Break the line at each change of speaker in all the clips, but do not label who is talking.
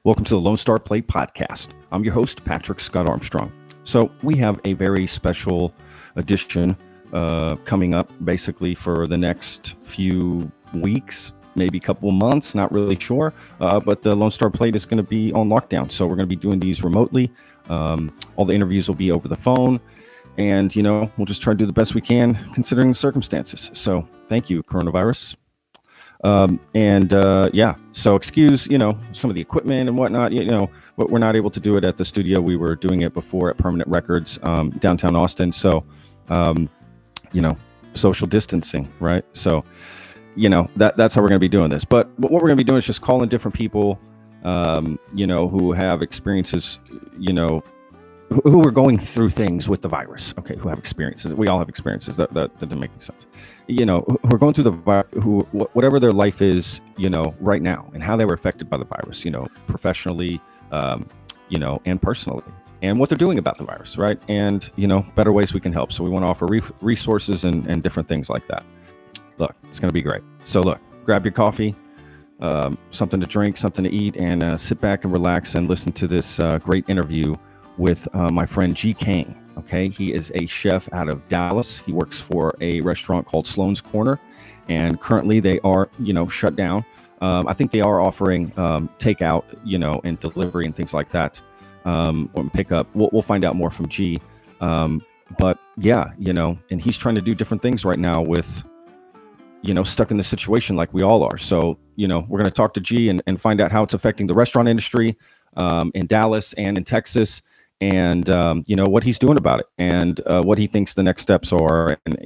Welcome to the Lone Star Play Podcast. I'm your host, Patrick Scott Armstrong. So we have a very special edition coming up basically for the next few weeks, maybe a couple of months, not really sure. But the Lone Star Plate is going to be on lockdown. So we're going to be doing these remotely. All the interviews will be over the phone. And, we'll just try to do the best we can considering the circumstances. So thank you, coronavirus. So excuse, some of the equipment and whatnot, but we're not able to do it at the studio. We were doing it before at Permanent Records, downtown Austin. So, social distancing, right? So, that's how we're going to be doing this. But what we're going to be doing is just calling different people, who have experiences, who are going through things with the virus. Okay, who have experiences. We all have experiences. That didn't make any sense. Who are going through the virus, whatever their life is, right now, and how they were affected by the virus, professionally, and personally, and what they're doing about the virus, right? And, better ways we can help. So we want to offer resources and different things like that. Look, it's going to be great. So look, grab your coffee, something to drink, something to eat, and sit back and relax and listen to this great interview with my friend Ji Kang. Okay, he is a chef out of Dallas. He works for a restaurant called Sloane's Corner, and currently they are, shut down. I think they are offering takeout, and delivery and things like that, or pickup. We'll find out more from Ji. But yeah, and he's trying to do different things right now with, stuck in this situation like we all are. So, we're going to talk to Ji and find out how it's affecting the restaurant industry in Dallas and in Texas. And, what he's doing about it and what he thinks the next steps are and,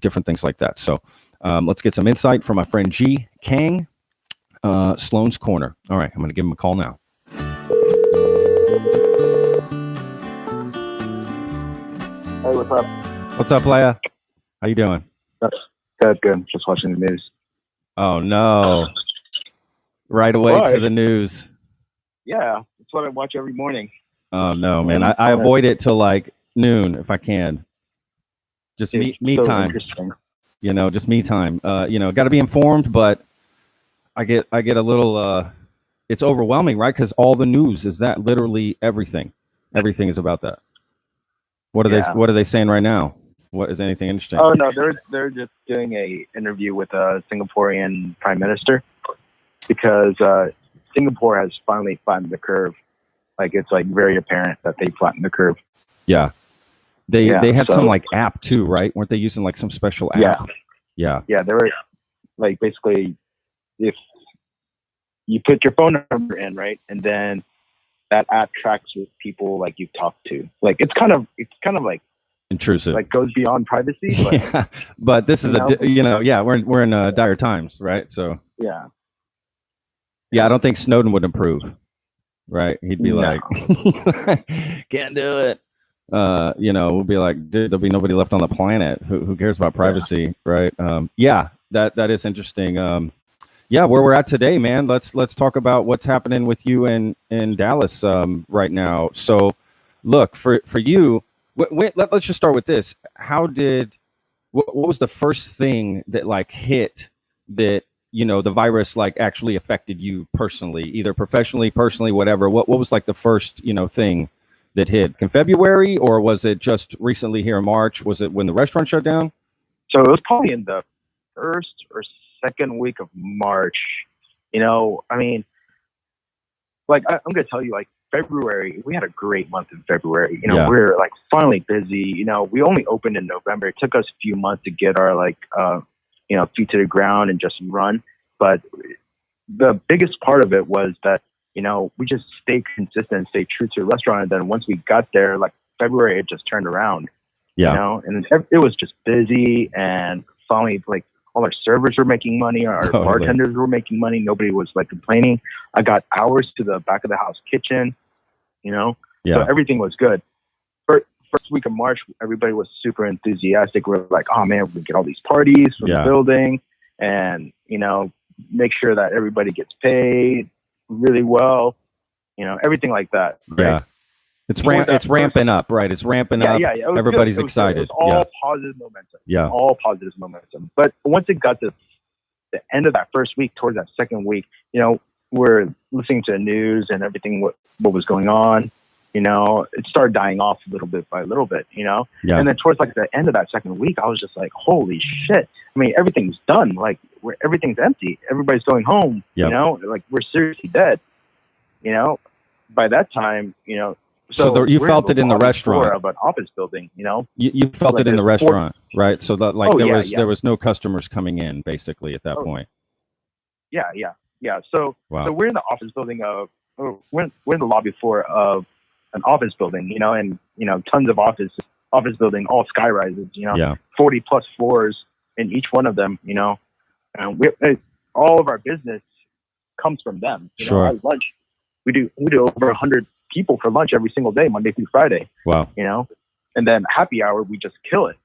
different things like that. So let's get some insight from my friend Ji Kang, Sloane's Corner. All right, I'm going to give him a call now.
Hey, what's up?
What's up, Leia? How you doing?
Good. Just watching the news.
Oh, no. Right away to the news.
Yeah, that's what I watch every morning.
Oh no, man! I avoid it till like noon if I can. Just me
so
time. Just me time. Got to be informed, but I get a little. It's overwhelming, right? Because all the news is that literally everything. Everything is about that. What are they saying right now? What is anything interesting?
Oh no, they're just doing a interview with a Singaporean prime minister because Singapore has finally flattened the curve. Like it's like very apparent that they flattened the curve.
Yeah. They had some like app too, right? Weren't they using like some special app? Yeah.
Yeah. They were like basically if you put your phone number in, right, and then that app tracks with people like you've talked to. Like it's kind of like
intrusive.
Like goes beyond privacy. But,
yeah. But this is we're in dire times, right? So
yeah.
Yeah, I don't think Snowden would approve. Right, he'd be like, "Can't do it." We'll be like, "Dude, there'll be nobody left on the planet. Who cares about privacy?" Right? That is interesting. Where we're at today, man. Let's talk about what's happening with you in Dallas right now. So, look for you. Let's just start with this. What was the first thing that like hit that? The virus like actually affected you personally, either professionally, personally, whatever. What was like the first, thing that hit in February, or was it just recently here in March? Was it when the restaurant shut down?
So it was probably in the first or second week of March. I mean, like I'm going to tell you, like February, we had a great month in February. We were like finally busy. We only opened in November. It took us a few months to get our feet to the ground and just run. But the biggest part of it was that, we just stayed consistent, stayed true to the restaurant. And then once we got there, like February, it just turned around, and it was just busy. And finally, like all our servers were making money. Our bartenders were making money. Nobody was like complaining. I got hours to the back of the house kitchen, so everything was good. First week of March, everybody was super enthusiastic. We're like, oh man, we get all these parties from the building and, make sure that everybody gets paid really well, everything like that. Right?
Yeah. It's ramping up, right? It's ramping up. Yeah. Everybody's excited.
It was all positive momentum. Yeah. All positive momentum. But once it got to the end of that first week, towards that second week, we're listening to the news and everything, what was going on, it started dying off a little bit by little bit,
Yeah.
and then towards like the end of that second week, I was just like, holy shit. I mean, everything's done. Like everything's empty. Everybody's going home,
Yep.
like we're seriously dead, by that time,
So you felt it in the
lobby
restaurant
floor of an office building,
You felt
Like
it in the
there's
restaurant, right? So that like
Oh,
there
yeah.
there was no customers coming in basically at that point.
Yeah. So
Wow.
so we're in the office building we're in the lobby floor of an office building, and tons of office building, all sky rises,
Yeah.
40 plus floors in each one of them, and all of our business comes from them.
Sure.
At lunch, we do over 100 people for lunch every single day, Monday through Friday.
Wow.
And then happy hour, we just kill it.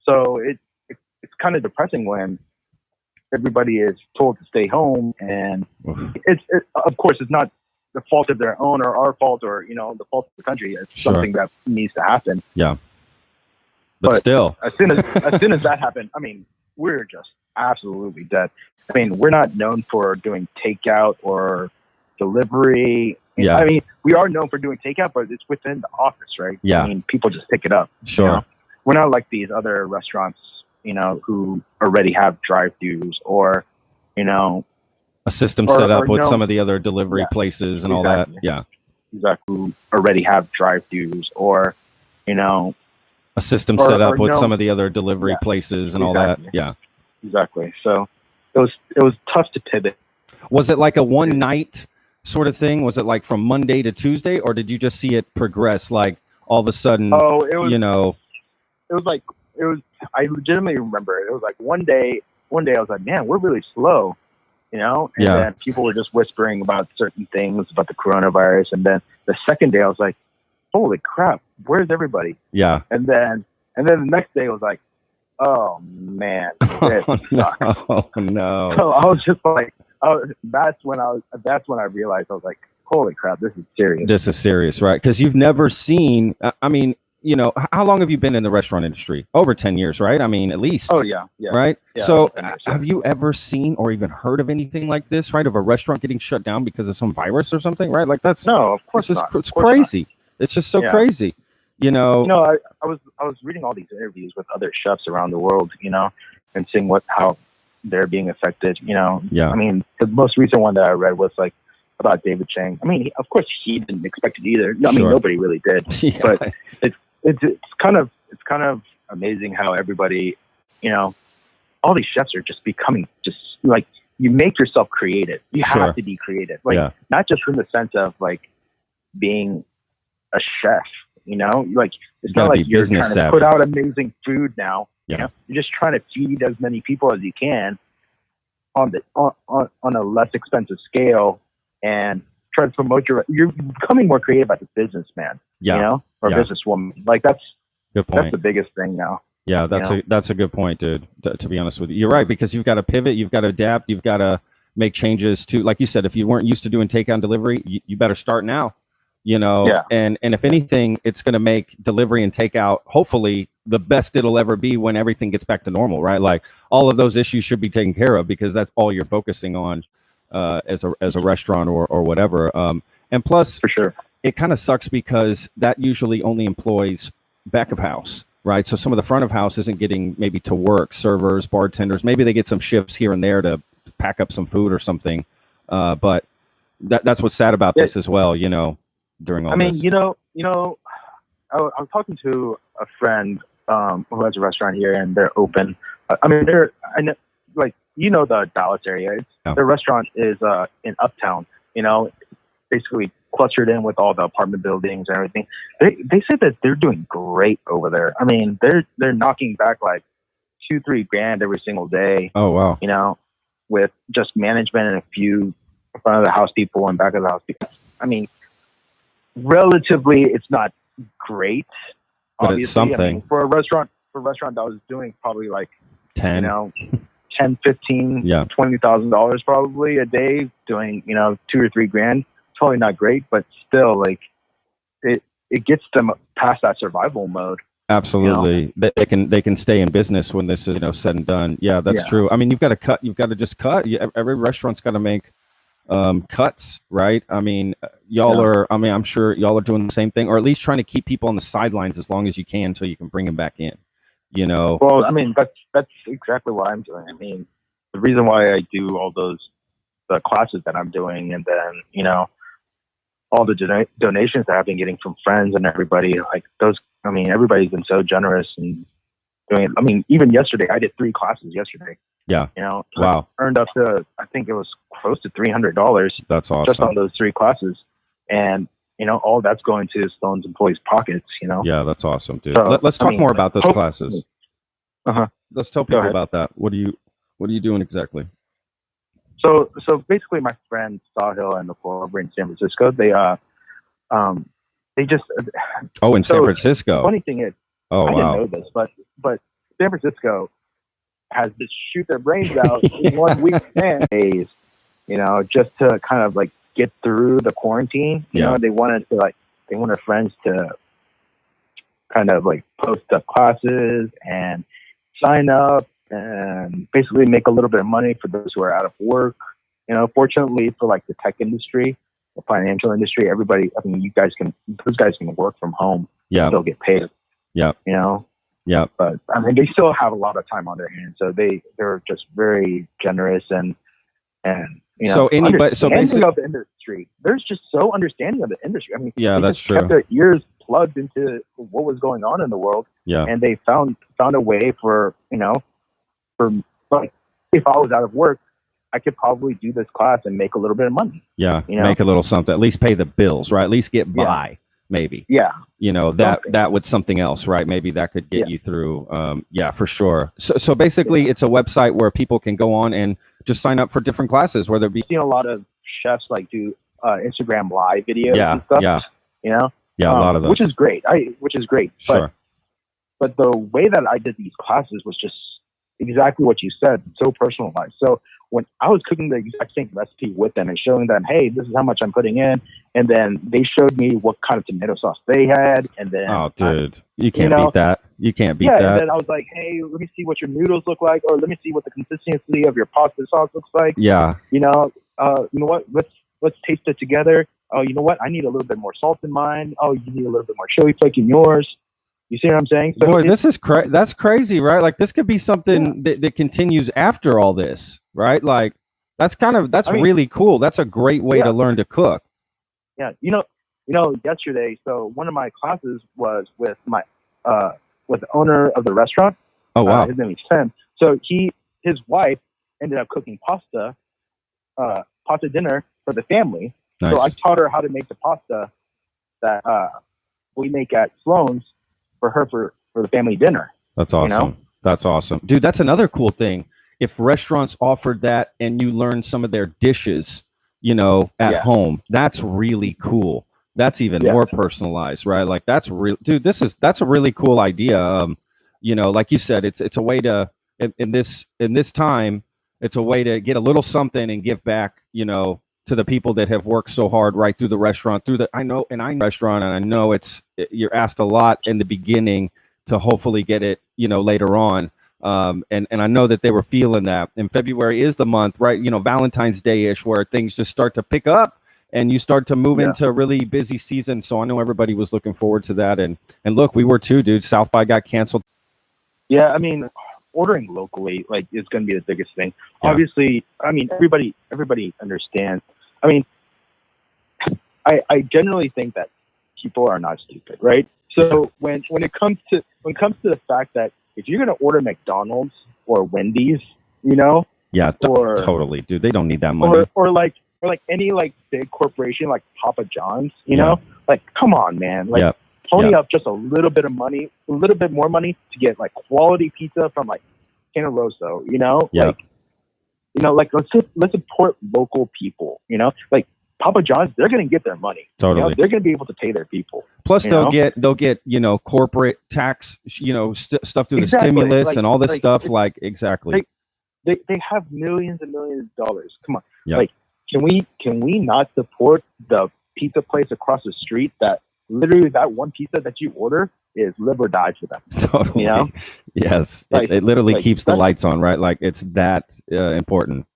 So it's kind of depressing when everybody is told to stay home, and of course it's not the fault of their own or our fault or the fault of the country. It's
Sure.
something that needs to happen.
Yeah. But still,
as soon as that happened, I mean, we're just absolutely dead. I mean, we're not known for doing takeout or delivery.
Yeah.
I mean, we are known for doing takeout, but it's within the office, right?
Yeah.
I mean, people just pick it up.
Sure.
We're not like these other restaurants, who already have drive-thrus or,
a system
or-
set up
or
with
no-
some of the other delivery
Yeah.
places and all
Exactly.
that. Yeah.
exactly, who already have drive-thrus or,
A system
Or-
set up
or
with
no-
some of the other delivery
Yeah.
places and all
Exactly.
that. Yeah.
exactly. So it was tough to pivot.
Was it like a one night sort of thing? Was it like from Monday to Tuesday, or did you just see it progress like all of a sudden,
Oh, it was, I legitimately remember it. It was like one day I was like, man, we're really slow, and
Yeah.
then people were just whispering about certain things about the coronavirus. And then the second day I was like, holy crap, where's everybody?
yeah.
And then the next day I was like, oh man, this sucks.
Oh no.
So I was just like, that's when I realized, I was like, holy crap, this is serious.
This is serious, right? Because you've never seen, I mean, how long have you been in the restaurant industry? Over 10 years, right? I mean, at least.
Oh yeah.
Right?
Yeah,
So
10 years, yeah.
have you ever seen or even heard of anything like this, right? Of a restaurant getting shut down because of some virus or something, right? Like that's,
No, of course
it's
not.
it's
Of course
crazy. It's just so
Yeah.
crazy,
I was reading all these interviews with other chefs around the world, and seeing how they're being affected,
Yeah.
I mean, the most recent one that I read was like about David Chang. I mean, of course he didn't expect it either. I mean,
Sure.
nobody really did.
Yeah.
But it's kind of amazing how everybody, all these chefs are just becoming just like, you make yourself creative. You
Sure.
have to be creative. Like,
Yeah.
not just from the sense of like being a chef, like it's
Gotta
not
be
like you're
business
trying to
savvy.
put out amazing food now.
Yeah.
You're just trying to feed as many people as you can on a less expensive scale, and try to promote you're becoming more creative as a businessman,
Yeah.
or
Yeah.
businesswoman. Like that's
Good point.
the biggest thing now.
Yeah, that's a good point, dude. To be honest with you, you're right, because you've got to pivot, you've got to adapt, you've got to make changes to, like you said, if you weren't used to doing takeout and delivery, you better start now.
Yeah.
And if anything, it's going to make delivery and takeout hopefully the best it'll ever be when everything gets back to normal, right? Like all of those issues should be taken care of because that's all you're focusing on as a restaurant or whatever. And plus,
For sure.
it kind of sucks because that usually only employs back of house, right? So some of the front of house isn't getting maybe to work, servers, bartenders, maybe they get some shifts here and there to pack up some food or something. But that's what's sad about this as well, during all
I mean,
this.
I was talking to a friend who has a restaurant here, and they're open. I mean, the Dallas area.
Yeah.
Their restaurant is in Uptown. Basically clustered in with all the apartment buildings and everything. They said that they're doing great over there. I mean, they're knocking back like $2-3 grand every single day.
Oh, wow.
With just management and a few front of the house people and back of the house people. I mean, relatively, it's not great.
But
Obviously,
it's something.
I mean, for a restaurant that was doing probably like
10.
$10, $15,
Yeah.
$20,000 probably a day, doing $2 or $3 grand. Totally not great, but still, like it gets them past that survival mode.
Absolutely. They can stay in business when this is said and done. Yeah, that's true. I mean, you've got to cut. You've got to just cut. Every restaurant's got to make cuts, right? I mean, y'all are, I mean, I'm sure y'all are doing the same thing, or at least trying to keep people on the sidelines as long as you can until you can bring them back in, you know?
Well, I mean, that's exactly what I'm doing. I mean, the reason why I do all the classes that I'm doing, and then, you know, all the donations that I've been getting from friends and everybody, like those, I mean, everybody's been so generous and doing it. I mean, even yesterday, I did 3 classes yesterday.
Yeah.
You know,
Wow.
I earned up to, I think it was close to $300.
That's awesome.
Just on those 3 classes. And, you know, all that's going to Sloane's employees' pockets, you know?
Yeah, that's awesome, dude.
So,
Let's talk more about those classes.
Uh-huh.
Let's tell people about that. What are you doing exactly?
So basically, my friend Sahil and Nicole over in San Francisco, they just
in San Francisco.
The funny thing is, I didn't know this, but San Francisco has to shoot their brains out in 1 week and days, you know, just to kind of like get through the quarantine. You know, they wanted friends to kind of like post up classes and sign up and basically make a little bit of money for those who are out of work. You know, fortunately for like the tech industry, the financial industry, everybody, I mean, those guys can work from home.
Yeah.
Still get paid.
Yeah.
You know?
Yeah.
But I mean, they still have a lot of time on their hands. So they're just very generous and, you know,
so basically
of the industry, there's just so understanding of the industry. I mean,
yeah, that's true.
Kept their ears plugged into what was going on in the world.
Yeah.
And they found a way for, you know, for like, if I was out of work, I could probably do this class and make a little bit of money.
Yeah.
You know?
Make a little something, at least pay the bills, right? At least get by, maybe.
Yeah.
You know, that would something else, right? Maybe that could get you through. Yeah, for sure. So basically it's a website where people can go on and just sign up for different classes, whether it be.
I've seen a lot of chefs like do Instagram live videos and stuff.
Yeah.
You know?
Yeah, a lot of those.
Which is great.
Sure.
But the way that I did these classes was just exactly what you said, so personalized. So when I was cooking the exact same recipe with them and showing them, hey, this is how much I'm putting in, and then they showed me what kind of tomato sauce they had, and then
you can't beat that. You can't beat that.
And then I was like, hey, let me see what your noodles look like, or let me see what the consistency of your pasta sauce looks like.
Yeah.
You know what? Let's taste it together. Oh, you know what? I need a little bit more salt in mine. Oh, you need a little bit more chili flake in yours. You see what I'm saying? So
boy, this is that's crazy, right? Like this could be something that continues after all this, right? Like that's really cool. That's a great way to learn to cook.
Yeah. You know, yesterday, so one of my classes was with with the owner of the restaurant.
Oh, wow.
His name is Tim. So his wife ended up cooking pasta dinner for the family.
Nice.
So I taught her how to make the pasta that we make at Sloane's for the family dinner.
That's awesome.
You know?
That's awesome. Dude, that's another cool thing. If restaurants offered that and you learn some of their dishes, you know, at home, that's really cool. That's even more personalized, right? Like that's real, dude. That's a really cool idea. You know, like you said, it's a way to in this time, it's a way to get a little something and give back, you know, to the people that have worked so hard right through the restaurant, restaurant, and I know you're asked a lot in the beginning to hopefully get it, you know, later on. And I know that they were feeling that. And February is the month, right? You know, Valentine's Day-ish, where things just start to pick up and you start to move into a really busy season. So I know everybody was looking forward to that. And look, we were too, dude. South by got canceled.
Yeah, I mean, ordering locally, like, is going to be the biggest thing.
Yeah.
Obviously, I mean, everybody understands. I mean, I generally think that people are not stupid, right? So when it comes to the fact that if you're going to order McDonald's or Wendy's, you know,
totally, dude, they don't need that money.
Or like any like big corporation like Papa John's, you know, like come on, man, like pony up just a little bit of money, a little bit more money to get like quality pizza from like Canna Rosso, you know, like let's support local people, you know, like Papa John's, they're going to get their money.
Totally.
You know? They're going to be able to pay their people.
Plus they'll get, you know, corporate tax, you know, stuff through the stimulus and all this stuff. Like, exactly.
They have millions and millions of dollars. Come on. Yep. Like, can we not support the pizza place across the street that literally that one pizza that you order is live or die for them?
Totally.
You know?
Yes. It literally keeps the lights on, right? Like it's that important.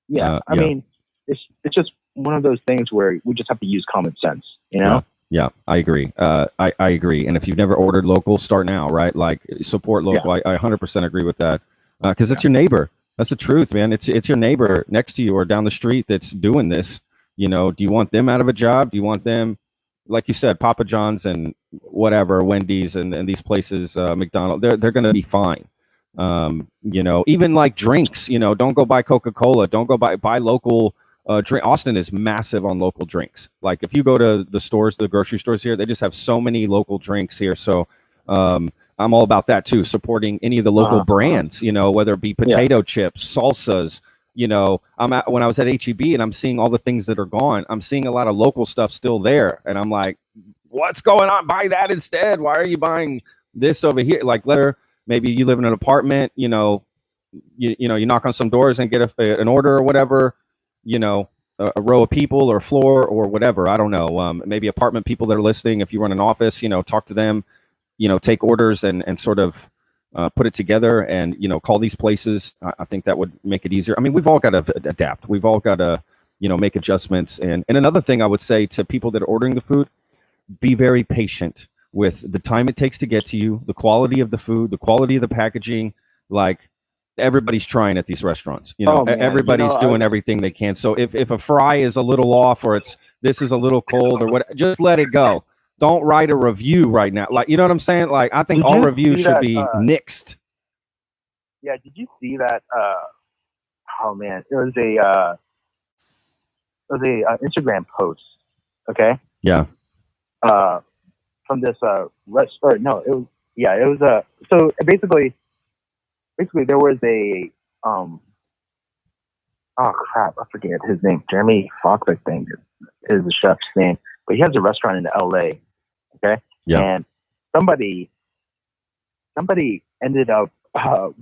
Yeah. I mean, it's just one of those things where we just have to use common sense, you know?
Yeah, I agree. I agree. And if you've never ordered local, start now, right? Like support local. I 100% agree with that. Because it's your neighbor. That's the truth, man. It's your neighbor next to you or down the street that's doing this. You know, do you want them out of a job? Do you want them, like you said, Papa John's and whatever, Wendy's and these places, McDonald's, they're going to be fine. You know, even like drinks, you know, don't go buy Coca-Cola. Don't go buy local drink. Austin is massive on local drinks. Like if you go to the stores, the grocery stores here, they just have so many local drinks here. So I'm all about that too, supporting any of the local brands, you know, whether it be potato chips, salsas. You know, when I was at HEB and I'm seeing all the things that are gone, I'm seeing a lot of local stuff still there. And I'm like, what's going on? Buy that instead. Why are you buying this over here? Like, maybe you live in an apartment, you know, you know, you knock on some doors and get an order or whatever, you know, a row of people or floor or whatever. I don't know. Maybe apartment people that are listening, if you run an office, you know, talk to them, you know, take orders and sort of put it together and, you know, call these places. I think that would make it easier. I mean, we've all got to adapt. We've all got to, you know, make adjustments. And another thing I would say to people that are ordering the food, be very patient with the time it takes to get to you, the quality of the food, the quality of the packaging. Like everybody's trying at these restaurants, you know, everybody's doing everything they can. So if a fry is a little off or this is a little cold or what, just let it go. Don't write a review right now. Like, you know what I'm saying? Like, I think all reviews should be nixed.
Yeah. Did you see that? Oh man, it was a Instagram post. Okay.
Yeah.
From this so basically there was a oh crap, I forget his name. Jeremy Fox, I think, is the chef's name, but he has a restaurant in LA. Okay.
Yeah.
And somebody ended up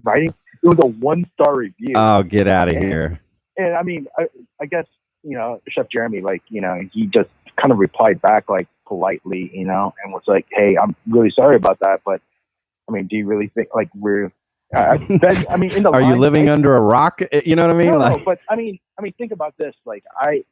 writing. It was a 1-star review.
Oh, get out of here.
And I mean, I guess, you know, Chef Jeremy, like, you know, he just kind of replied back like politely, you know, and was like, "Hey, I'm really sorry about that, but I mean, do you really think like we're?" I mean, in the
are you living under a rock? You know what I mean?
No, but I mean, think about this. Like, I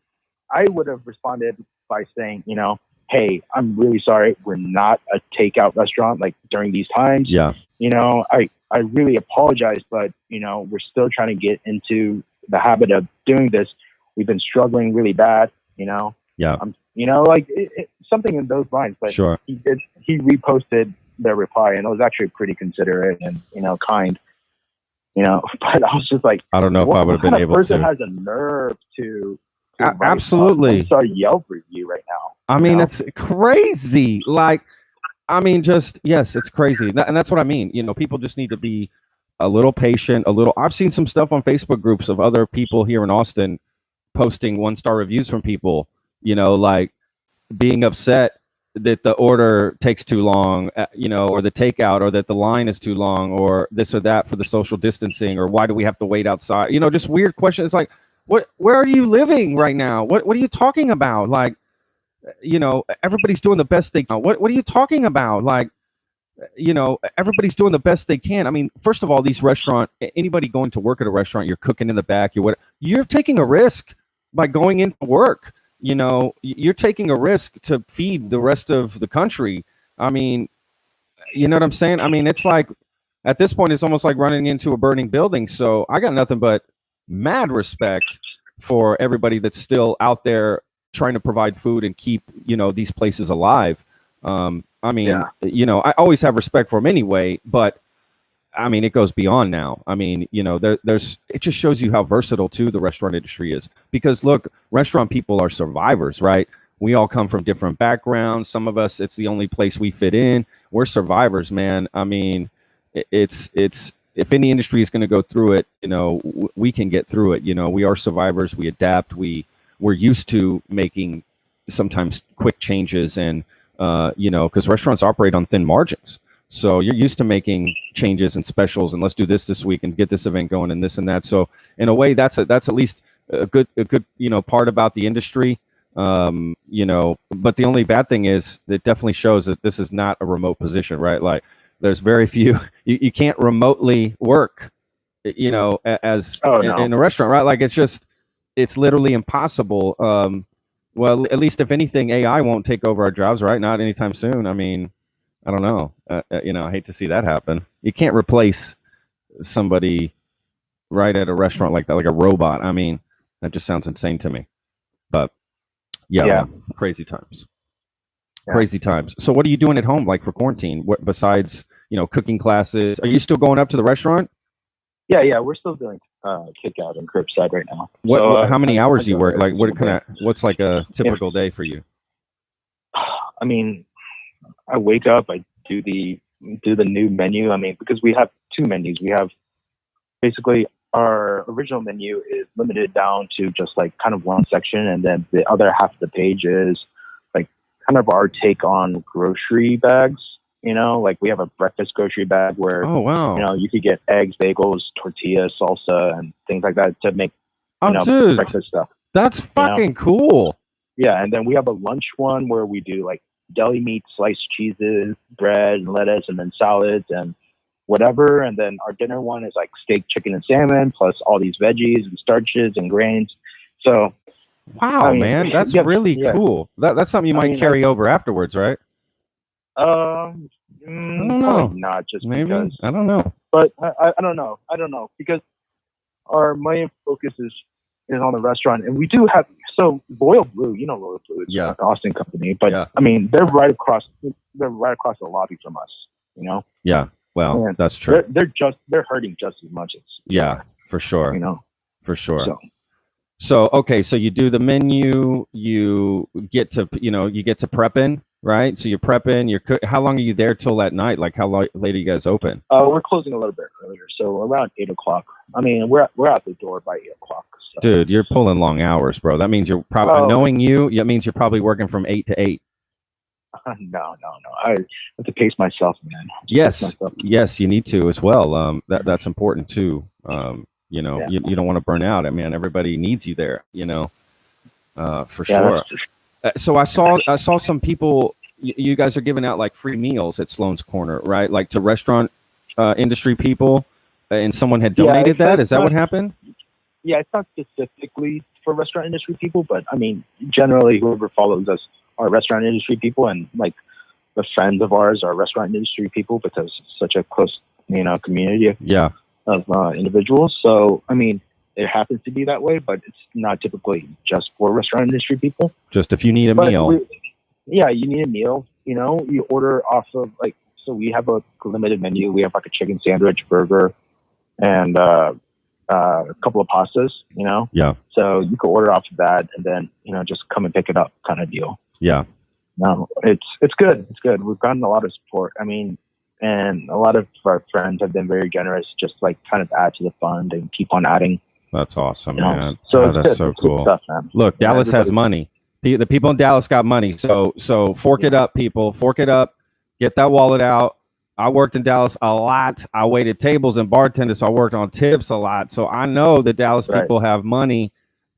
would have responded by saying, you know, "Hey, I'm really sorry. We're not a takeout restaurant. Like during these times,
yeah,
you know, I really apologize, but you know, we're still trying to get into the habit of doing this. We've been struggling really bad, you know."
Yeah.
You know, like something in those lines. But
sure.
He reposted their reply, and it was actually pretty considerate and, you know, kind. You know, but I was just like,
I don't know if I would have been able to.
Person has a nerve to
absolutely
start Yelp review right now.
I mean, it's crazy. Like, I mean, yes, it's crazy, and that's what I mean. You know, people just need to be a little patient. I've seen some stuff on Facebook groups of other people here in Austin posting 1-star reviews from people. You know, like being upset that the order takes too long, you know, or the takeout, or that the line is too long, or this or that for the social distancing, or why do we have to wait outside? You know, just weird questions. It's like, where are you living right now? What are you talking about? Like, you know, everybody's doing the best they can. What are you talking about? Like, you know, everybody's doing the best they can. I mean, first of all, anybody going to work at a restaurant, you're cooking in the back, you're taking a risk by going into work. You know, you're taking a risk to feed the rest of the country. I mean, you know what I'm saying? I mean, it's like, at this point, it's almost like running into a burning building. So I got nothing but mad respect for everybody that's still out there trying to provide food and keep, you know, these places alive. I mean, you know, I always have respect for them anyway, but I mean, it goes beyond now. I mean, you know, it just shows you how versatile too the restaurant industry is, because look, restaurant people are survivors, right? We all come from different backgrounds. Some of us, it's the only place we fit in. We're survivors, man. I mean, it's if any industry is going to go through it, you know, we can get through it. You know, we are survivors. We adapt. We're used to making sometimes quick changes, and you know, because restaurants operate on thin margins. So you're used to making changes and specials, and let's do this week and get this event going and this and that. So in a way, that's at least a good you know, part about the industry. You know, but the only bad thing is it definitely shows that this is not a remote position, right? Like there's very few, you can't remotely work, you know, in a restaurant, right? Like it's just, it's literally impossible. Well, at least if anything, AI won't take over our jobs, right? Not anytime soon. I mean, I don't know. I hate to see that happen. You can't replace somebody right at a restaurant like that, like a robot. I mean, that just sounds insane to me. But yeah,
Yeah.
man, crazy times.
Yeah.
Crazy times. So what are you doing at home, like for quarantine? What besides, cooking classes? Are you still going up to the restaurant?
Yeah, we're still doing kick out and curbside right now.
How many hours do you work? Like
what
what's like a typical day for you?
I mean, I wake up, I do the new menu. I mean, because we have two menus. We have basically our original menu is limited down to just like kind of one section, and then the other half of the page is like kind of our take on grocery bags. Like we have a breakfast grocery bag where
Oh wow.
you could get eggs, bagels, tortillas, salsa, and things like that to make
Dude,
breakfast stuff.
that's fucking cool.
Yeah, and then we have a lunch one where we do like deli meat, sliced cheeses, bread, and lettuce, and then salads and whatever. And then our dinner one is like steak, chicken, and salmon, plus all these veggies and starches and grains. So,
wow, man, that's really cool. That's something you might carry over afterwards, right?
I don't know. Not just
maybe
because.
I don't know.
But I don't know. I don't know because our main focus is on the restaurant, and we do have Royal Blue. Royal Blue is an Austin company, but I mean they're right across the lobby from us.
Yeah. Well, and that's true.
They're hurting just as much as
for sure. For sure. So okay, so you do the menu, you get to prepping, right? So you're prepping, how long are you there till at night? Like how late are you guys open?
We're closing a little bit earlier, so around 8:00. I mean, we're out the door by 8:00. So.
Dude, you're pulling long hours, bro. That means you're probably knowing you. That means you're probably working from 8 to 8.
No. I have to pace myself, man.
Yes, you need to as well. That's important too. You don't want to burn out. I mean, everybody needs you there. For sure. So I saw some people. You guys are giving out like free meals at Sloane's Corner, right? Like to restaurant industry people, and someone had donated that. Is that what happened?
Yeah, it's not specifically for restaurant industry people, but I mean, generally, whoever follows us are restaurant industry people, and like the friends of ours are restaurant industry people because it's such a close, community of individuals. So, I mean, it happens to be that way, but it's not typically just for restaurant industry people.
Just if you need a meal.
You need a meal. You order off of so we have a limited menu. We have like a chicken sandwich, burger, and a couple of pastas, So you could order off of that and then, just come and pick it up kind of deal.
Yeah.
No, it's good. It's good. We've gotten a lot of support. I mean, and a lot of our friends have been very generous, just like kind of add to the fund and keep on adding.
That's awesome, man.
So
that's so cool.
Stuff, man.
Look, Dallas has money. The people in Dallas got money. So fork it up, people. Fork it up. Get that wallet out. I worked in Dallas a lot. I waited tables and bartended, so I worked on tips a lot. So I know the Dallas people have money.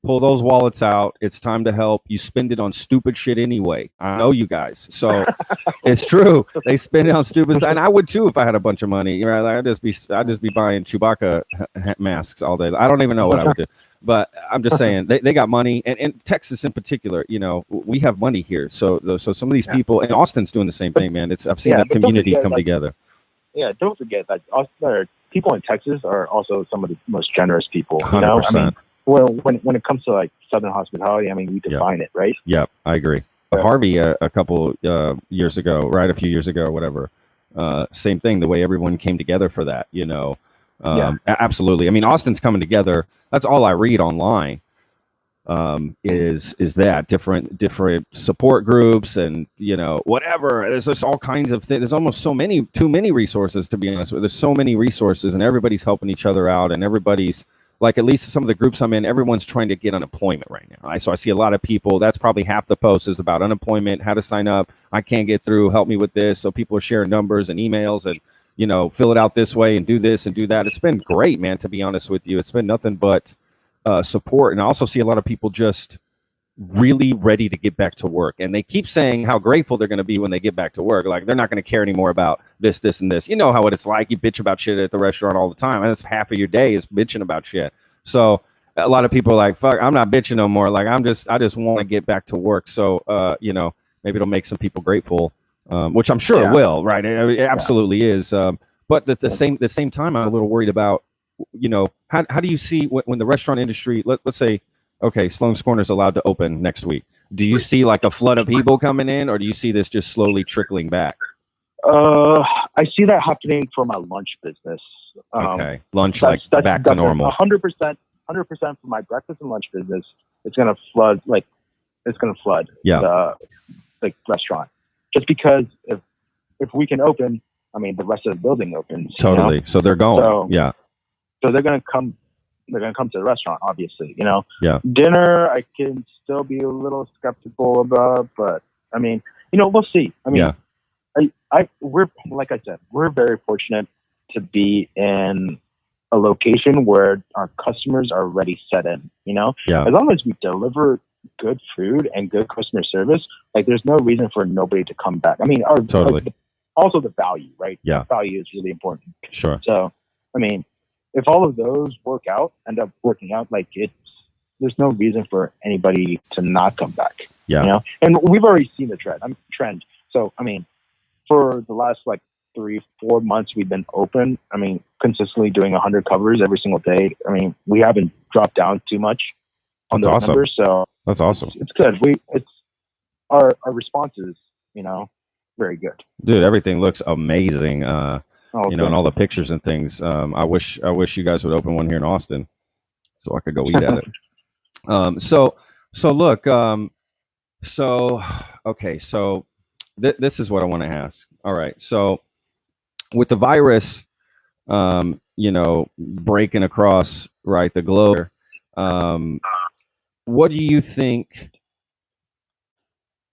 Pull those wallets out. It's time to help. You spend it on stupid shit anyway. I know you guys. So it's true. They spend it on stupid stuff. And I would too if I had a bunch of money. I'd just be buying Chewbacca masks all day. I don't even know what I would do. But I'm just saying they got money, and Texas in particular. We have money here, so some of these people, and Austin's doing the same thing, man. I've seen that community come together.
Yeah, don't forget that people in Texas are also some of the most generous people.
100%.
I mean, well, when it comes to like Southern hospitality, I mean, we define it, right?
Yeah, I agree. Harvey, a couple years ago, right, a few years ago, or whatever. Same thing. The way everyone came together for that, absolutely. I mean, Austin's coming together. That's all I read online. Is that different support groups and whatever. There's just all kinds of things. There's almost too many resources, to be honest with you. There's so many resources, and everybody's helping each other out, and everybody's like, at least some of the groups I'm in, everyone's trying to get unemployment right now. So I see a lot of people. That's probably half the post is about unemployment, how to sign up. I can't get through. Help me with this. So people are sharing numbers and emails and fill it out this way and do this and do that. It's been great, man, to be honest with you. It's been nothing but support. And I also see a lot of people just really ready to get back to work. And they keep saying how grateful they're going to be when they get back to work. Like, they're not going to care anymore about this, and this. You know how it's like. You bitch about shit at the restaurant all the time. And that's half of your day is bitching about shit. So a lot of people are like, fuck, I'm not bitching no more. Like, I just want to get back to work. So, maybe it'll make some people grateful, which I'm sure it will, right? It absolutely is. But at the same time, I'm a little worried about, how do you see when the restaurant industry, let's say, okay, Sloane's Corner is allowed to open next week. Do you see like a flood of people coming in, or do you see this just slowly trickling back?
I see that happening for my lunch business.
Okay, lunch that's back to normal.
100% for my breakfast and lunch business. It's gonna flood. The restaurant, just because if we can open, I mean, the rest of the building opens.
Totally. So they're going.
So they're gonna come. They're gonna come to the restaurant, obviously.
Yeah.
Dinner, I can still be a little skeptical about, but I mean, we'll see. I mean, we're like I said, we're very fortunate to be in a location where our customers are already set in. As long as we deliver good food and good customer service, like there's no reason for nobody to come back. I mean, also the value, right?
Yeah,
value is really important.
Sure.
So, I mean, if all of those end up working out, like there's no reason for anybody to not come back.
Yeah.
And we've already seen the trend. So, I mean, for the last 3-4 months we've been open, I mean, consistently doing 100 covers every single day. I mean, we haven't dropped down too much on those numbers. So
that's awesome.
It's good. Our response is, very good.
Dude, everything looks amazing. And all the pictures and things. I wish you guys would open one here in Austin so I could go eat at it. So look, this is what I want to ask. All right. So with the virus, breaking across, right, the globe, what do you think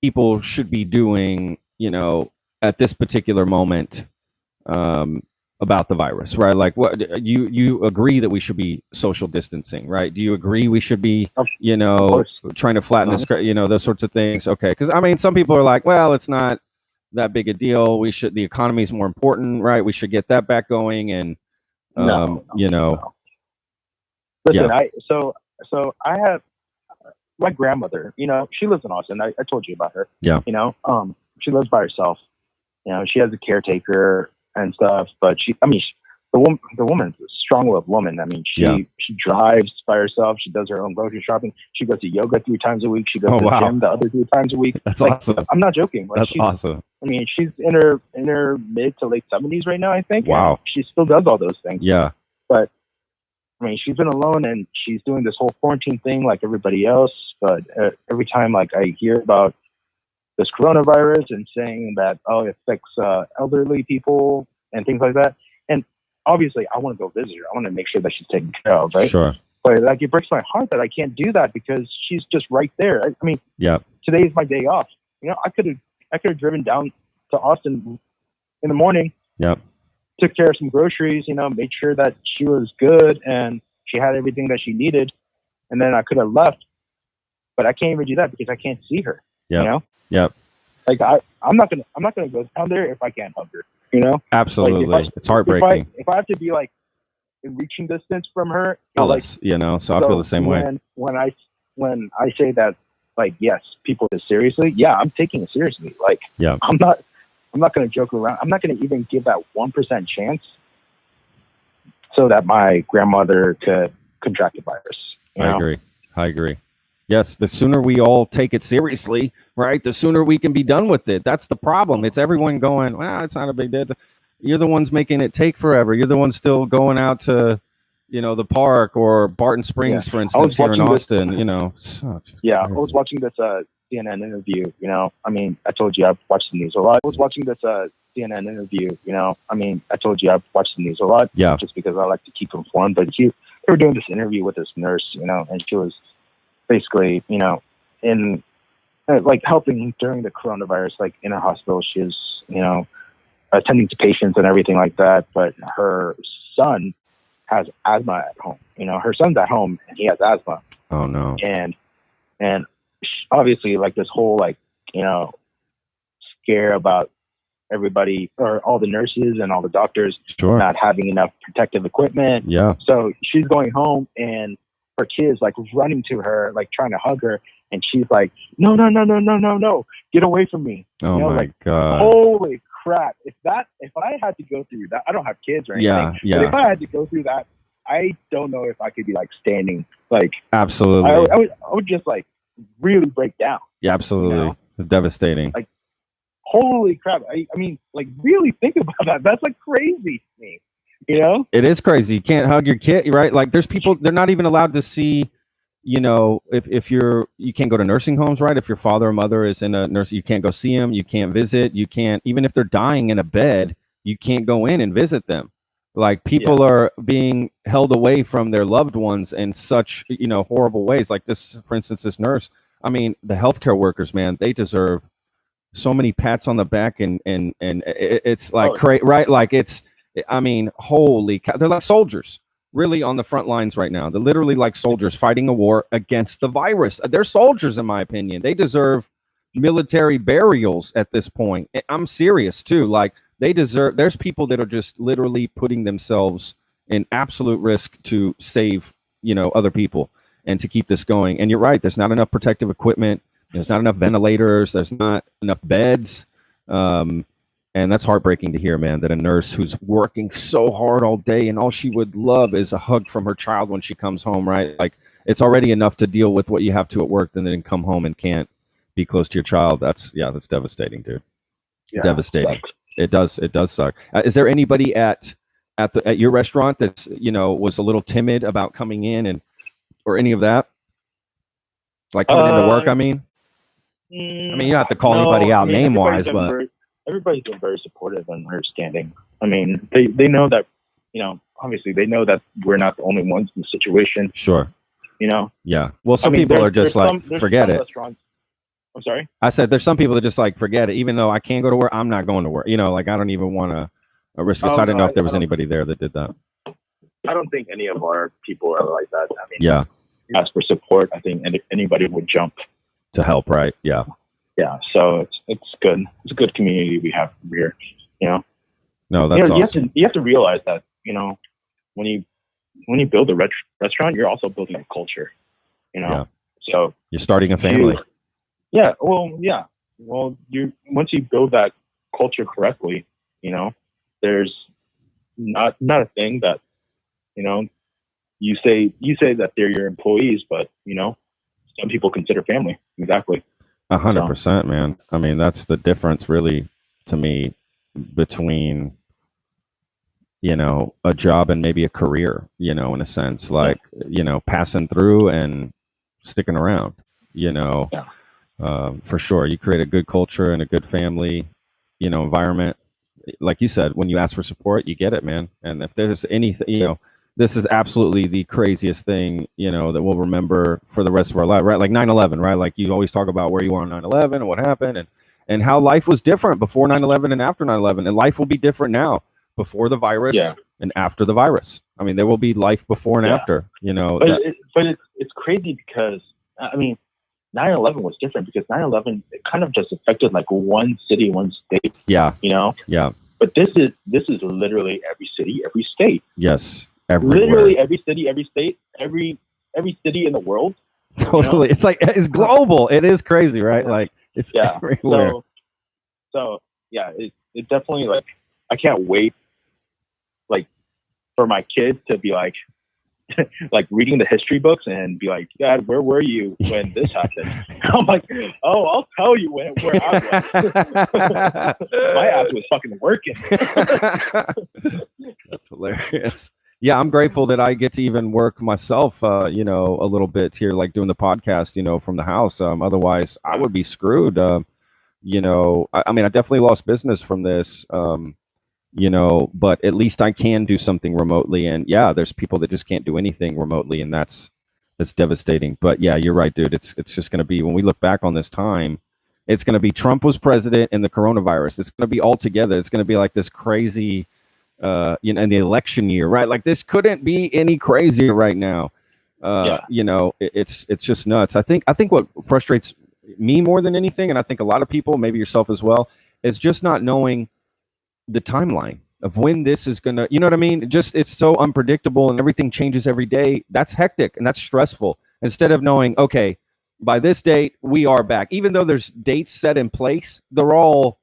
people should be doing, at this particular moment, about the virus, right? Like, what you agree that we should be social distancing, right? Do you agree we should be, trying to flatten this, those sorts of things? Okay. Because I mean, some people are like, well, it's not that big a deal. The economy is more important, right? We should get that back going. And,
no. Listen, so I have my grandmother, she lives in Austin. I told you about her.
Yeah.
She lives by herself. She has a caretaker and stuff, but the woman's a strong-willed woman. I mean, she drives by herself. She does her own grocery shopping. She goes to yoga 3 times a week. She goes to the gym the other 3 times a week.
That's awesome.
I'm not joking.
That's awesome.
I mean, she's in her mid to late 70s right now, I think.
Wow.
She still does all those things.
Yeah.
But I mean, she's been alone and she's doing this whole quarantine thing like everybody else. But every time I hear about this coronavirus and saying that, it affects elderly people and things like that. And obviously I want to go visit her. I want to make sure that she's taken care of, right?
Sure.
But it breaks my heart that I can't do that because she's just right there. I mean, today is my day off. I could have driven down to Austin in the morning.
Yep.
Took care of some groceries, made sure that she was good and she had everything that she needed. And then I could have left, but I can't even do that because I can't see her.
Yeah. Yep.
Like I'm not gonna go down there if I can't hug her.
Absolutely. It's heartbreaking.
If I have to be in reaching distance from her,
so I feel the same way.
When I say that, yes, people take it seriously. Yeah, I'm taking it seriously. I'm not going to joke around. I'm not going to even give that 1% chance so that my grandmother could contract the virus.
I agree. Yes, the sooner we all take it seriously, right, the sooner we can be done with it. That's the problem. It's everyone going, well, it's not a big deal. You're the ones making it take forever. You're the ones still going out to, the park or Barton Springs, for instance, here in Austin.
I was watching this CNN interview. I mean, I told you I've watched the news a lot. I was watching this CNN interview. I mean, I told you I've watched the news a lot.
Yeah.
Just because I like to keep informed. But they were doing this interview with this nurse, and she was basically, in helping during the coronavirus, in a hospital. She was, attending to patients and everything like that. But her son has asthma at home. Her son's at home and he has asthma.
Oh no.
And obviously this whole scare about everybody or all the nurses and all the doctors not having enough protective equipment.
Yeah.
So she's going home and her kids like running to her, like trying to hug her, and she's like, no, no, no, no, no, no, no, get away from me.
Oh
you know,
my
like,
God.
holy crap. If I had to go through that, I don't have kids or anything.
Yeah.
But if I had to go through that, I don't know if I could be like standing. Like,
Absolutely.
I would just like really break down.
Yeah, absolutely.
You know?
It's devastating.
Like, holy crap. I mean, like, really think about that. That's like crazy to me. You know?
It is crazy. You can't hug your kid, right? Like, there's people, they're not even allowed to see, you know, if you can't go to nursing homes, right? If your father or mother is in a nurse, you can't go see them. You can't visit. You can't, even if they're dying in a bed, you can't go in and visit them. Like, people are being held away from their loved ones in such, you know, horrible ways. Like this, for instance, this nurse. I mean, the healthcare workers, man, they deserve so many pats on the back, and it's like right? Like, it's, I mean, holy cow, they're like soldiers really on the front lines right now. They're literally like soldiers fighting a war against the virus. They're soldiers, in my opinion. They deserve military burials at this point. I'm serious too. Like, they deserve, there's people that are just literally putting themselves in absolute risk to save, you know, other people and to keep this going. And you're right, there's not enough protective equipment. There's not enough ventilators. There's not enough beds. And that's heartbreaking to hear, man, that a nurse who's working so hard all day and all she would love is a hug from her child when she comes home, right? Like, it's already enough to deal with what you have to at work, and then come home and can't be close to your child. That's devastating, dude. Yeah, devastating. It does suck. Is there anybody at your restaurant that's, you know, was a little timid about coming in or any of that? Like, coming into work, I mean? I mean, you don't have to call anybody out name-wise, but
everybody's been very supportive and understanding. I mean, they know that, you know, obviously they know that we're not the only ones in the situation.
Sure.
You know?
Yeah. Well, some people are just like, forget it.
I'm sorry?
I said there's some people that just like, forget it. Even though I can't go to work, I'm not going to work. You know, like, I don't even want to risk it. So I didn't know if there was anybody there that did that.
I don't think any of our people are like that. I mean,
yeah.
As for support, I think anybody would jump
to help, right? Yeah.
Yeah. So it's good. It's a good community we have here. You know.
No, that's awesome.
You have to realize that, you know, when you build a restaurant, you're also building a culture. You know. Yeah. So
you're starting a family.
Well, once you build that culture correctly, you know, there's not a thing that, you know, you say that they're your employees, but, you know, some people consider family. Exactly.
100%, man. I mean, that's the difference, really, to me, between, you know, a job and maybe a career, you know, in a sense, like, you know, passing through and sticking around, you know. For sure. You create a good culture and a good family, you know, environment. Like you said, when you ask for support, you get it, man. And if there's anything, you know, this is absolutely the craziest thing, you know, that we'll remember for the rest of our life, right? Like 9/11, right? Like, you always talk about where you were on 9/11 and what happened, and how life was different before 9/11 and after 9/11. And life will be different now, before the virus and after the virus. I mean, there will be life before and after, you know.
But it's crazy because, I mean, 9/11 was different because 9/11, it kind of just affected like one city, one state.
Yeah.
You know?
Yeah.
But this is literally every city, every state.
Yes. Everywhere.
Literally every city, every state, every city in the world.
Totally. You know? It's like, it's global. It is crazy, right? Like, it's everywhere.
So yeah, it definitely, like, I can't wait, like, for my kids to be like, like, reading the history books and be like, Dad, where were you when this happened? I'm like, oh, I'll tell you where I was. My ass was fucking working.
That's hilarious. Yeah, I'm grateful that I get to even work myself, you know, a little bit here, like doing the podcast, you know, from the house. Otherwise, I would be screwed. You know, I mean, I definitely lost business from this. You know, but at least I can do something remotely. And yeah, there's people that just can't do anything remotely, and that's devastating. But yeah, you're right, dude. It's just going to be, when we look back on this time, it's going to be Trump was president and the coronavirus. It's going to be all together. It's going to be like this crazy, you know, in the election year, right? Like, this couldn't be any crazier right now. You know, it's just nuts. I think what frustrates me more than anything, and I think a lot of people, maybe yourself as well, is just not knowing the timeline. of when this is gonna, you know what I mean? Just it's so unpredictable and everything changes every day. That's hectic and that's stressful. Instead of knowing, okay, by this date we are back, even though there's dates set in place, they're all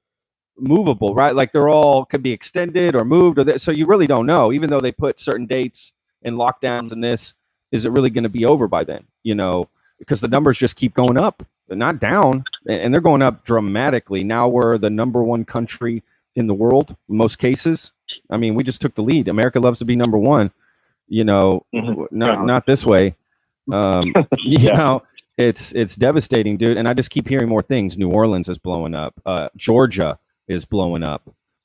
movable, right? Like they're all could be extended or moved, so you really don't know. Even though they put certain dates and lockdowns and this, is it really going to be over by then? You know, because the numbers just keep going up, they're not down, and they're going up dramatically. Now we're the number one country in the world in most cases. I mean, we just took the lead. America loves to be number one. You know, not this way. You know, it's devastating, dude. And I just keep hearing more things. New Orleans is blowing up. Georgia is blowing up.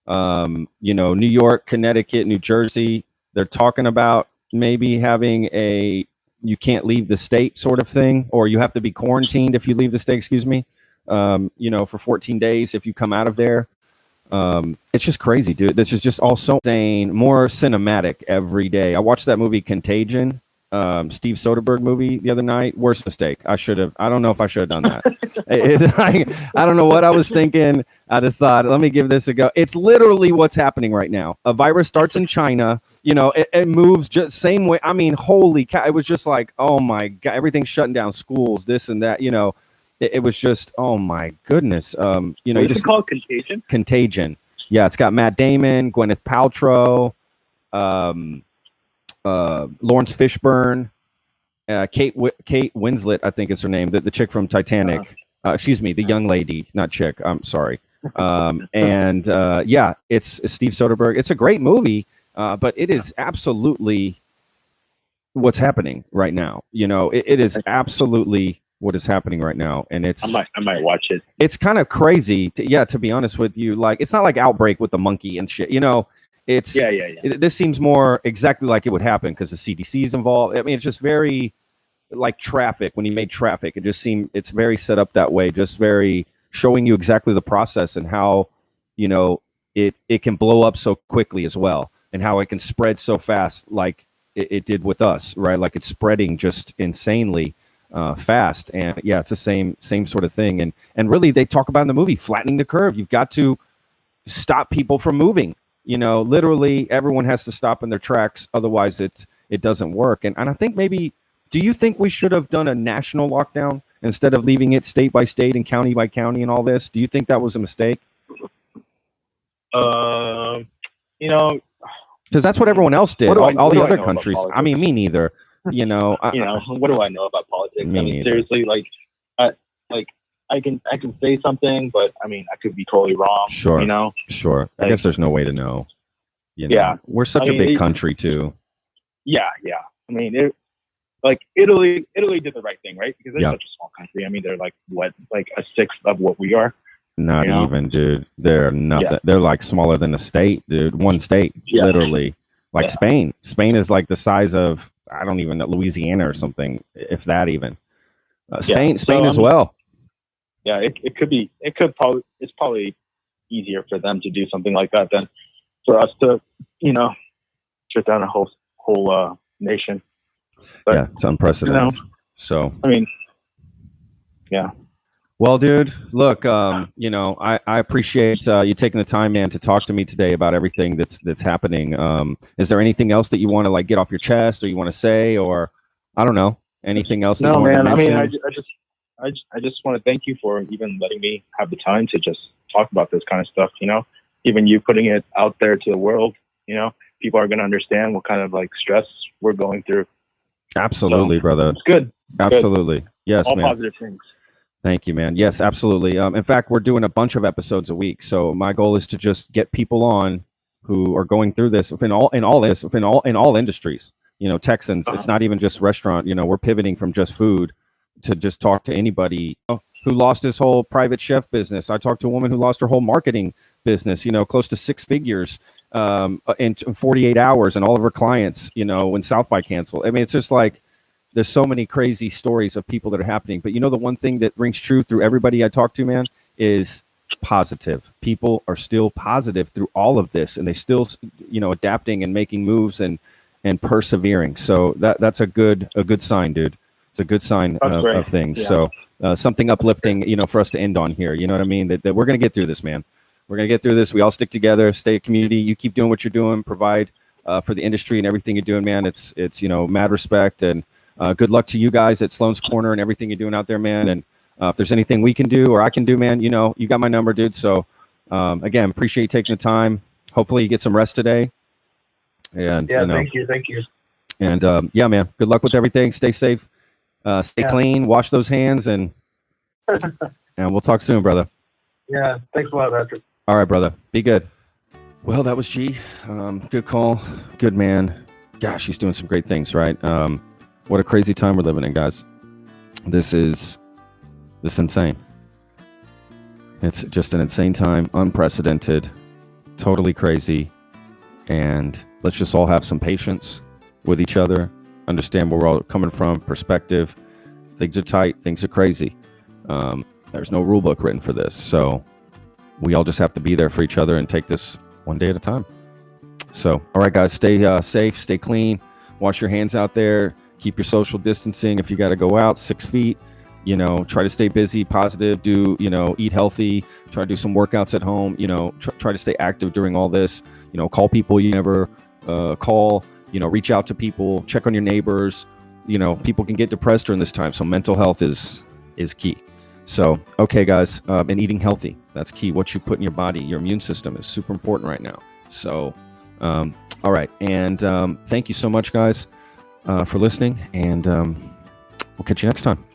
You know, New York, Connecticut, New Jersey. They're talking about maybe having a you can't leave the state sort of thing, or you have to be quarantined if you leave the state. Excuse me. You know, for 14 days if you come out of there. It's just crazy, dude. This is just all so insane, more cinematic every day. I watched that movie Contagion, Steve Soderbergh movie the other night. Worst mistake. I don't know if I should have done that. I don't know what I was thinking. I just thought, let me give this a go. It's literally what's happening right now. A virus starts in China. You know, it moves just same way. I mean, holy cow. It was just like, oh my God, everything's shutting down, schools, this and that, you know. It was just, oh my goodness. You know,
What's it called? Contagion?
Contagion. Yeah, it's got Matt Damon, Gwyneth Paltrow, Lawrence Fishburne, Kate Winslet, I think is her name, the chick from Titanic. Excuse me, the young lady, not chick. I'm sorry. And yeah, it's Steve Soderbergh. It's a great movie, but it is absolutely what's happening right now. You know, it is absolutely what is happening right now, and it's
I might watch it.
It's kind of crazy to be honest with you. Like, it's not like Outbreak with the monkey and shit, you know. It's this seems more exactly like it would happen because the CDC is involved. I mean, it's just very like Traffic. When he made Traffic, it just seemed it's very set up that way, just very showing you exactly the process and how, you know, it can blow up so quickly as well, and how it can spread so fast like it did with us, right? Like it's spreading just insanely fast. And yeah, it's the same sort of thing. And really, they talk about in the movie flattening the curve. You've got to stop people from moving. You know, literally everyone has to stop in their tracks, otherwise it doesn't work. And I think maybe, do you think we should have done a national lockdown instead of leaving it state by state and county by county and all this? Do you think that was a mistake?
You know,
because that's what everyone else did. All the other countries. I mean, me neither. You know,
what do I know about politics? I mean, seriously, I can say something, but I mean, I could be totally wrong.
Sure.
You know.
Sure. I guess there's no way to know. You know?
Yeah.
We're such a big country too.
Yeah. I mean, Italy did the right thing, right? Because they're such a small country. I mean, they're like a sixth of what we are.
Not even, dude. They're nothing. Yeah. They're like smaller than a state, dude. One state, literally. Like Spain. Spain is like the size of, I don't even know, Louisiana or something, if that even. Spain as well.
Yeah, it's probably easier for them to do something like that than for us to, you know, shut down a whole nation. But,
yeah, it's unprecedented. You know, so
I mean, yeah.
Well, dude, look, you know, I appreciate you taking the time, man, to talk to me today about everything that's happening. Is there anything else that you want to like get off your chest, or you want to say, or I don't know, anything else?
No, man. I mean, I just want to thank you for even letting me have the time to just talk about this kind of stuff. You know, even you putting it out there to the world. You know, people are going to understand what kind of like stress we're going through.
Absolutely, brother.
It's good.
Absolutely.
Good.
Yes,
all
man.
Positive things.
Thank you, man. Yes, absolutely. In fact, we're doing a bunch of episodes a week. So my goal is to just get people on who are going through this in all industries. You know, Texans. It's not even just restaurant. You know, we're pivoting from just food to just talk to anybody who lost his whole private chef business. I talked to a woman who lost her whole marketing business. You know, close to 6 figures in 48 hours, and all of her clients. You know, when South by canceled. I mean, it's just like, there's so many crazy stories of people that are happening. But you know, the one thing that rings true through everybody I talk to, man, is positive. People are still positive through all of this, and they still, you know, adapting and making moves and persevering. So that's a good sign, dude. It's a good sign of things. Yeah. So something uplifting, you know, for us to end on here. You know what I mean? That we're going to get through this, man. We're going to get through this. We all stick together, stay a community. You keep doing what you're doing, provide for the industry and everything you're doing, man. It's mad respect, and good luck to you guys at Sloane's Corner and everything you're doing out there, man. And if there's anything we can do or I can do, man, you got my number, dude. So again, appreciate you taking the time. Hopefully you get some rest today. And
thank you.
And yeah, man, good luck with everything. Stay safe, stay clean, wash those hands, and we'll talk soon, brother.
Yeah, thanks a lot, Patrick.
All right, brother. Be good. Well, that was Ji. Good call. Good man. Gosh, he's doing some great things, right? What a crazy time we're living in, guys. This is insane. It's just an insane time, unprecedented, totally crazy. And let's just all have some patience with each other, understand where we're all coming from, perspective. Things are tight, things are crazy. There's no rule book written for this. So we all just have to be there for each other and take this one day at a time. So, all right, guys, stay safe, stay clean, wash your hands out there, keep your social distancing. If you got to go out 6 feet, try to stay busy, positive, eat healthy, try to do some workouts at home, try to stay active during all this, call people you never call, reach out to people, check on your neighbors. People can get depressed during this time. So mental health is key. So, okay, guys, and eating healthy, that's key. What you put in your body, your immune system is super important right now. So, all right. And thank you so much, guys, for listening. And we'll catch you next time.